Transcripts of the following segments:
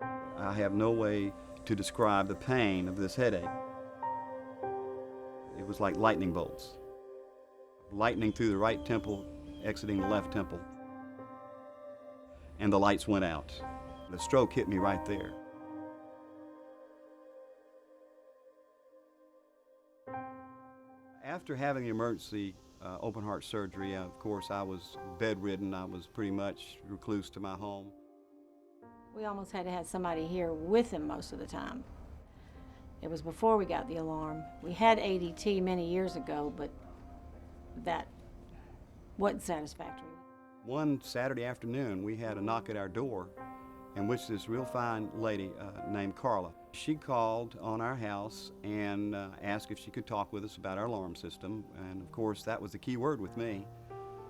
I have no way to describe the pain of this headache. It was like lightning bolts. Lightning through the right temple, exiting the left temple. And the lights went out. The stroke hit me right there. After having the emergency open heart surgery, of course, I was bedridden. I was pretty much recluse to my home. We almost had to have somebody here with him most of the time. It was before we got the alarm. We had ADT many years ago, but that wasn't satisfactory. One Saturday afternoon, we had a knock at our door in which this real fine lady named Carla, she called on our house and asked if she could talk with us about our alarm system. And of course, that was the key word with me.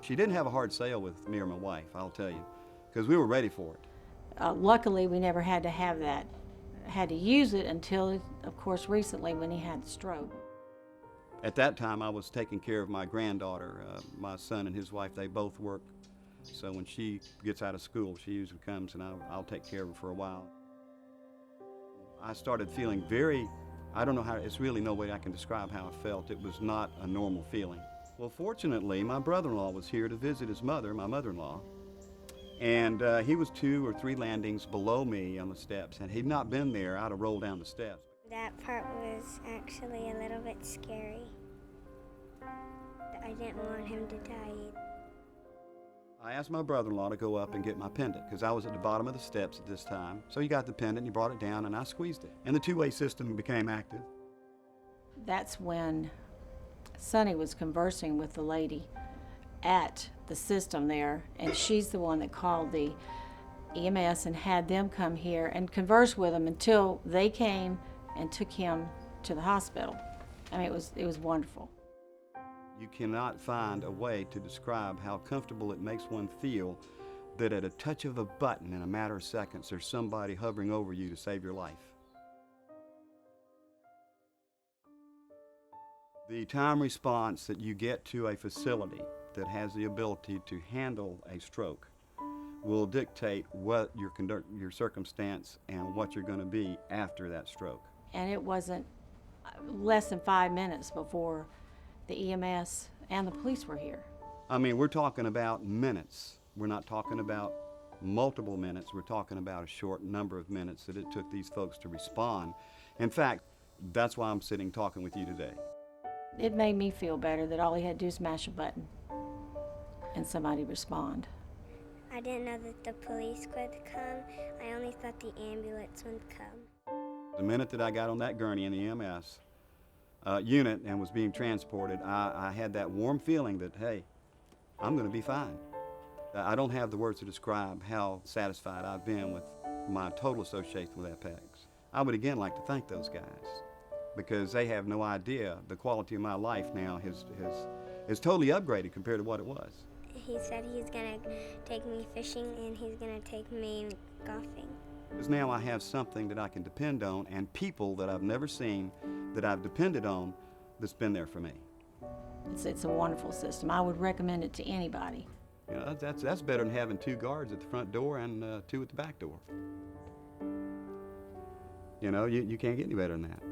She didn't have a hard sale with me or my wife, I'll tell you, because we were ready for it. Luckily, we never had to have that, had to use it until, of course, recently when he had the stroke. At that time, I was taking care of my granddaughter. My son and his wife, they both work. So when she gets out of school, she usually comes and I'll take care of her for a while. I started feeling I don't know how, it's really no way I can describe how I felt. It was not a normal feeling. Well, fortunately, my brother-in-law was here to visit his mother, my mother-in-law. And he was 2 or 3 landings below me on the steps, and he'd not been there, I'd have rolled down the steps. That part was actually a little bit scary. I didn't want him to die. I asked my brother-in-law to go up and get my pendant, because I was at the bottom of the steps at this time. So he got the pendant, and he brought it down, and I squeezed it. And the two-way system became active. That's when Sonny was conversing with the lady at the system there, and she's the one that called the EMS and had them come here and converse with him until they came and took him to the hospital. I mean, it was wonderful. You cannot find a way to describe how comfortable it makes one feel that at a touch of a button in a matter of seconds, there's somebody hovering over you to save your life. The time response that you get to a facility that has the ability to handle a stroke will dictate what your circumstance and what you're going to be after that stroke. And it wasn't less than 5 minutes before the EMS and the police were here. I mean, we're talking about minutes. We're not talking about multiple minutes. We're talking about a short number of minutes that it took these folks to respond. In fact, that's why I'm sitting talking with you today. It made me feel better that all he had to do is mash a button and somebody respond. I didn't know that the police would come. I only thought the ambulance would come. The minute that I got on that gurney in the EMS unit and was being transported, I had that warm feeling that, hey, I'm going to be fine. I don't have the words to describe how satisfied I've been with my total association with APX. I would again like to thank those guys because they have no idea the quality of my life now is totally upgraded compared to what it was. He said he's going to take me fishing and he's going to take me golfing. Because now I have something that I can depend on and people that I've never seen that I've depended on that's been there for me. It's a wonderful system. I would recommend it to anybody. You know, that's better than having 2 guards at the front door and 2 at the back door. You know, you can't get any better than that.